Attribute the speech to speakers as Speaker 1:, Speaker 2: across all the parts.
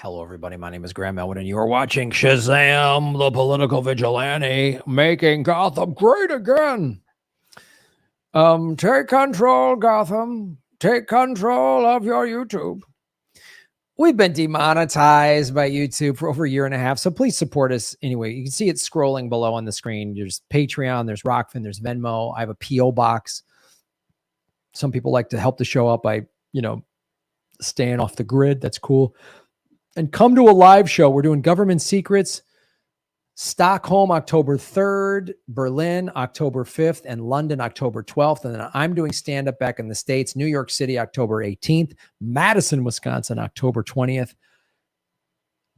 Speaker 1: Hello, everybody. My name is Graham Elwood, and you are watching Shazam, the Political Vigilante, making Gotham great again. Take control, Gotham. Take control of your YouTube. We've been demonetized by YouTube for over a year and a half, so please support us anyway. You can see it scrolling below on the screen. There's Patreon, there's Rockfin, there's Venmo. I have a P.O. box. Some people like to help the show up by, staying off the grid. That's cool. And come to a live show. We're doing Government Secrets, Stockholm, October 3rd, Berlin, October 5th, and London, October 12th. And then I'm doing stand-up back in the States, New York City, October 18th, Madison, Wisconsin, October 20th,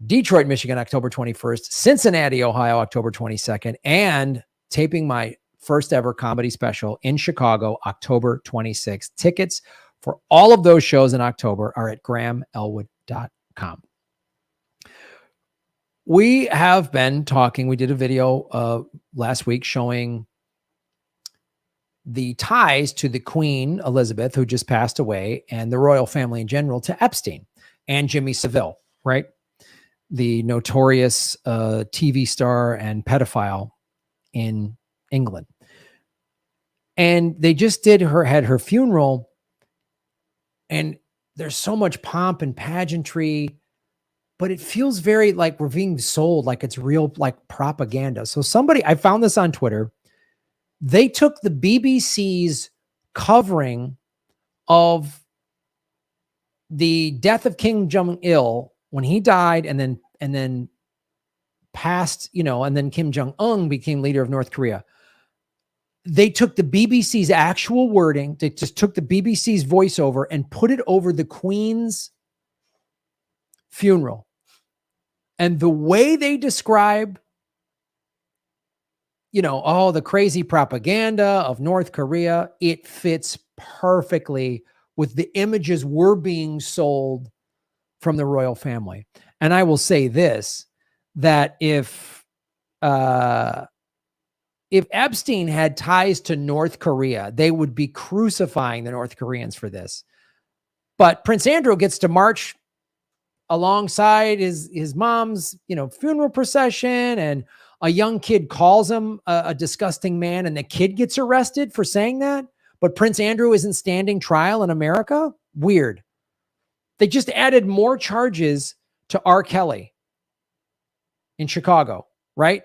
Speaker 1: Detroit, Michigan, October 21st, Cincinnati, Ohio, October 22nd, and taping my first ever comedy special in Chicago, October 26th. Tickets for all of those shows in October are at grahamelwood.com. We have been talking. We did a video last week showing the ties to the Queen Elizabeth, who just passed away, and the royal family in general, to Epstein and Jimmy Savile, right? The notorious TV star and pedophile in England. And they just had her funeral, and there's so much pomp and pageantry, but it feels very like we're being sold, like it's real, like propaganda. So I found this on Twitter. They took the BBC's covering of the death of Kim Jong-il when he died, and then passed, and then Kim Jong-un became leader of North Korea. They took the BBC's actual wording. They just took the BBC's voiceover and put it over the Queen's funeral. And the way they describe, the crazy propaganda of North Korea, it fits perfectly with the images we're being sold from the royal family. And I will say this, that if Epstein had ties to North Korea, they would be crucifying the North Koreans for this. But Prince Andrew gets to march alongside his mom's, funeral procession, and a young kid calls him a disgusting man, and the kid gets arrested for saying that. But Prince Andrew isn't standing trial in America. Weird. They just added more charges to R. Kelly in Chicago, right?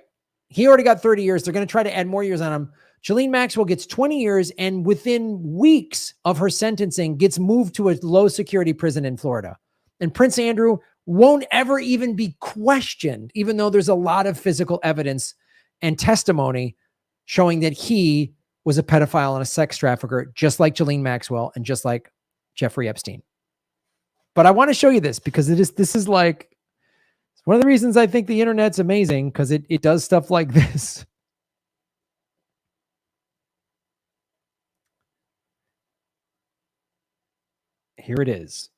Speaker 1: He already got 30 years. They're going to try to add more years on him. Ghislaine Maxwell gets 20 years, and within weeks of her sentencing gets moved to a low security prison in Florida. And Prince Andrew won't ever even be questioned, even though there's a lot of physical evidence and testimony showing that he was a pedophile and a sex trafficker, just like Ghislaine Maxwell and just like Jeffrey Epstein. But I want to show you this because this is like one of the reasons I think the internet's amazing, because it does stuff like this. Here it is.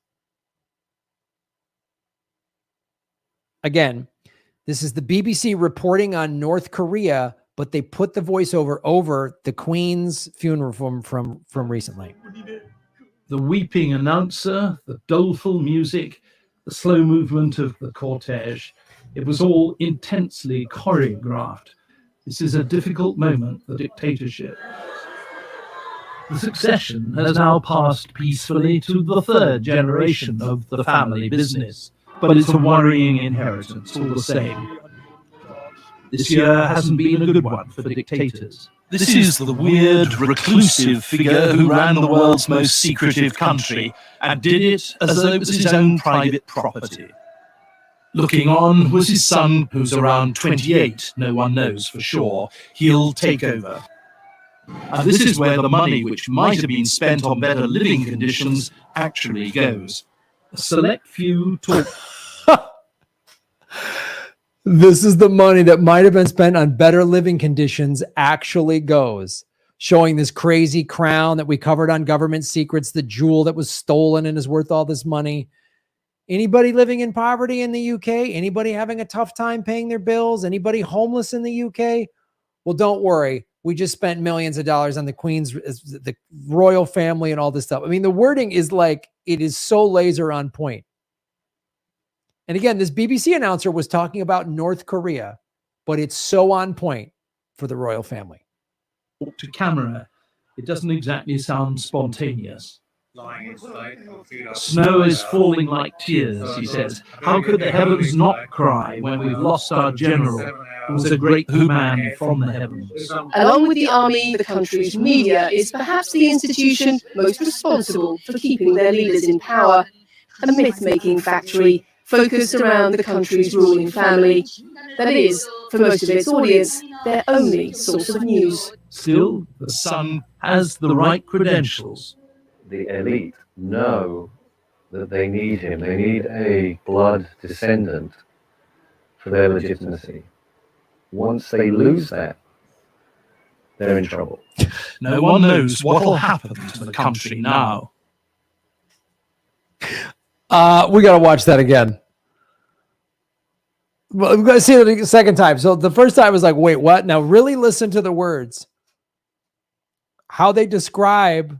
Speaker 1: Again, this is the BBC reporting on North Korea, but they put the voiceover over the Queen's funeral from recently.
Speaker 2: The weeping announcer, the doleful music, the slow movement of the cortege. It was all intensely choreographed. This is a difficult moment for dictatorship. The succession has now passed peacefully to the third generation of the family business, but it's a worrying inheritance all the same. This year hasn't been a good one for dictators. This is the weird, reclusive figure who ran the world's most secretive country and did it as though it was his own private property. Looking on was his son, who's around 28, no one knows for sure. He'll take over. And this is where the money which might have been spent on better living conditions actually goes. A select few talk.
Speaker 1: This is the money that might have been spent on better living conditions actually goes. Showing this crazy crown that we covered on Government Secrets, the jewel that was stolen and is worth all this money. Anybody living in poverty in the UK? Anybody having a tough time paying their bills? Anybody homeless in the UK? Well, don't worry. We just spent millions of dollars on the Queen's, the royal family and all this stuff. I mean, the wording is like, it is so laser on point. And again, this BBC announcer was talking about North Korea, but it's so on point for the royal family.
Speaker 2: To camera, it doesn't exactly sound spontaneous. Snow is falling like tears, he says. How could the heavens not cry when we've lost our general, who was a great man from the heavens?
Speaker 3: Along with the army, the country's media is perhaps the institution most responsible for keeping their leaders in power. A myth-making factory focused around the country's ruling family. That is, for most of its audience, their only source of news.
Speaker 2: Still, the Sun has the right credentials.
Speaker 4: The elite know that they need him. They need a blood descendant for their legitimacy. Once they lose that, they're in trouble.
Speaker 2: No one knows what will happen to the country now.
Speaker 1: We got to watch that again. Well, we've got to see it a second time. So the first time was like, wait, what? Now really listen to the words. How they describe,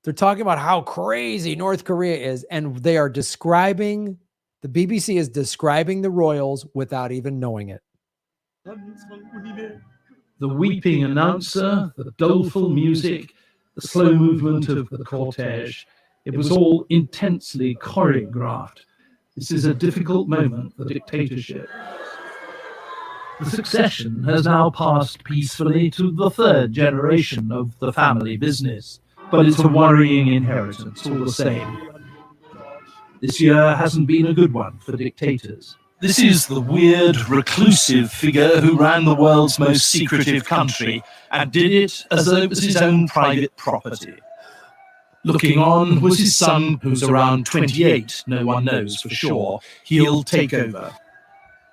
Speaker 1: they're talking about how crazy North Korea is, and they are describing, the BBC is describing the royals without even knowing it.
Speaker 2: The weeping announcer, the doleful music, the slow movement of the cortege, it was all intensely choreographed. This is a difficult moment for dictatorship. The succession has now passed peacefully to the third generation of the family business, but it's a worrying inheritance all the same. This year hasn't been a good one for dictators. This is the weird, reclusive figure who ran the world's most secretive country and did it as though it was his own private property. Looking on was his son, who's around 28, no one knows for sure. He'll take over.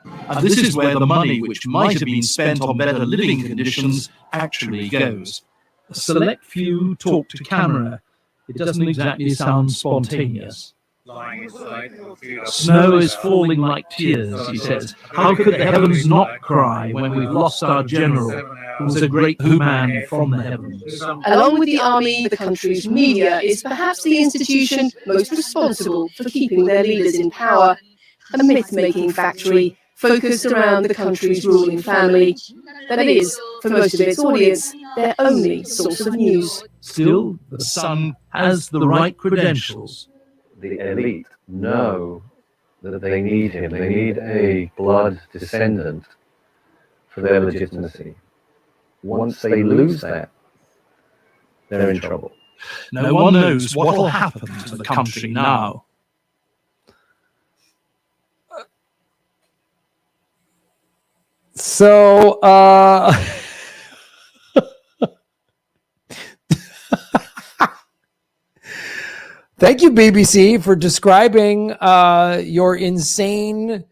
Speaker 2: And this is where the money which might have been spent on better living conditions actually goes. A select few talk to camera. It doesn't exactly sound spontaneous. Snow is falling like tears, he says. How could the heavens not cry when we've lost our general, who was a great man from the heavens?
Speaker 3: Along with the army, the country's media is perhaps the institution most responsible for keeping their leaders in power. A myth-making factory focused around the country's ruling family. That is, for most of its audience, their only source of news.
Speaker 2: Still, the Sun has the right credentials.
Speaker 4: The elite know that they need him. They need a blood descendant for their legitimacy. Once they lose that, they're in trouble.
Speaker 2: No one knows what will happen to the country now.
Speaker 1: So, thank you, BBC, for describing your insane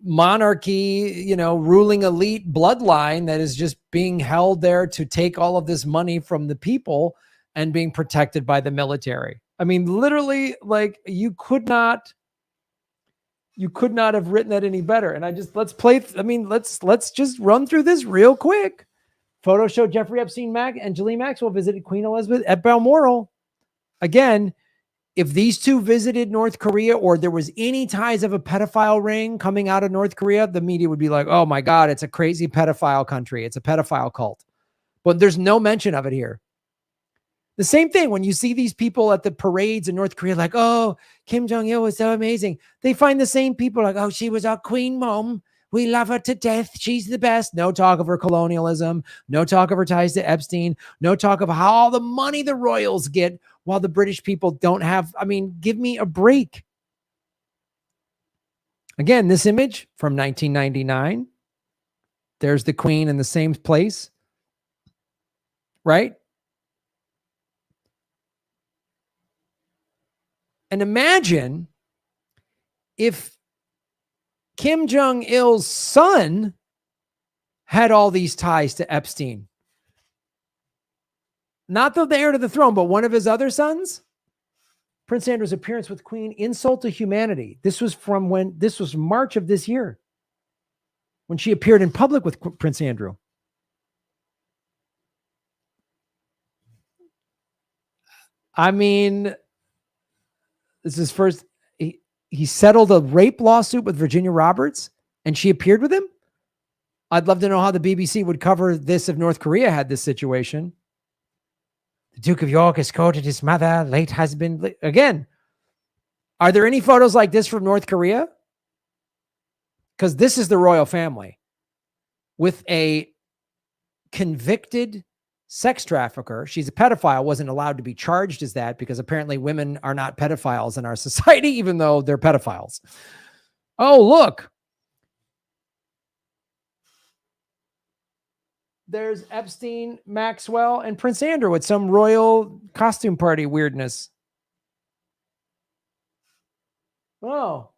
Speaker 1: monarchy, ruling elite bloodline that is just being held there to take all of this money from the people and being protected by the military. I mean, literally, like you could not have written that any better. And let's just run through this real quick. Photos show Jeffrey Epstein and Ghislaine Maxwell visited Queen Elizabeth at Balmoral. Again, if these two visited North Korea or there was any ties of a pedophile ring coming out of North Korea, the media would be like, oh my God, it's a crazy pedophile country. It's a pedophile cult. But there's no mention of it here. The same thing when you see these people at the parades in North Korea, like, oh, Kim Jong-il was so amazing. They find the same people like, oh, she was our queen mom. We love her to death. She's the best. No talk of her colonialism. No talk of her ties to Epstein. No talk of how all the money the royals get while the British people don't have. I mean, give me a break. Again, this image from 1999. There's the queen in the same place, right? And imagine if Kim Jong-il's son had all these ties to Epstein. Not the heir to the throne, but one of his other sons. Prince Andrew's appearance with Queen, insult to humanity. This was March of this year when she appeared in public with Prince Andrew. I mean, this is first. he settled a rape lawsuit with Virginia Roberts and she appeared with him. I'd love to know how the BBC would cover this if North Korea had this situation. The Duke of York escorted his mother, late husband. Again, are there any photos like this from North Korea? Because this is the royal family with a convicted sex trafficker. She's a pedophile, wasn't allowed to be charged as that because apparently women are not pedophiles in our society, even though they're pedophiles. Oh, look. There's Epstein, Maxwell, and Prince Andrew with some royal costume party weirdness. Oh.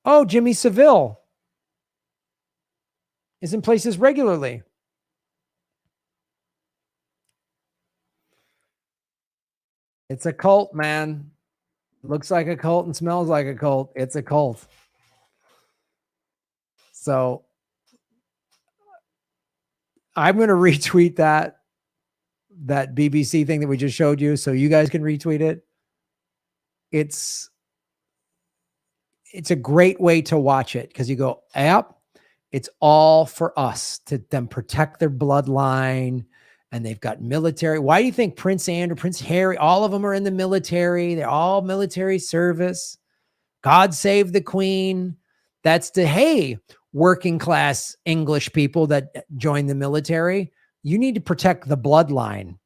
Speaker 1: Oh, Jimmy Savile is in places regularly. It's a cult, man. Looks like a cult and smells like a cult. It's a cult. So I'm going to retweet that BBC thing that we just showed you so you guys can retweet it. It's a great way to watch it because you go, yep, it's all for us to them protect their bloodline. And they've got military. Why do you think Prince Andrew, Prince Harry, all of them are in the military? They're all military service. God save the Queen. That's hey, working class English people that join the military. You need to protect the bloodline.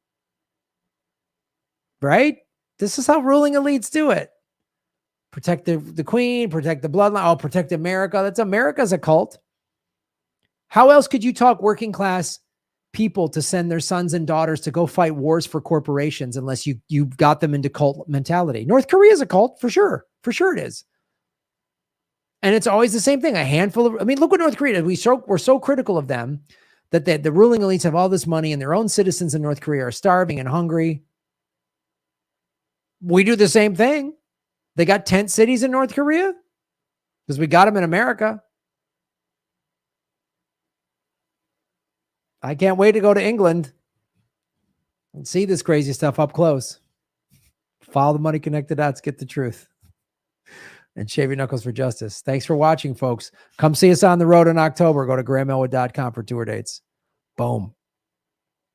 Speaker 1: Right? This is how ruling elites do it. Protect the Queen, protect the bloodline. Oh, protect America. America's a cult. How else could you talk working class people to send their sons and daughters to go fight wars for corporations unless you got them into cult mentality? North Korea is a cult for sure. For sure it is. And it's always the same thing. A handful of, look what North Korea did. We're so critical of them that the ruling elites have all this money and their own citizens in North Korea are starving and hungry. We do the same thing. They got tent cities in North Korea because we got them in America. I can't wait to go to England and see this crazy stuff up close. Follow the money, connect the dots, get the truth. And shave your knuckles for justice. Thanks for watching, folks. Come see us on the road in October. Go to GrahamElwood.com for tour dates. Boom.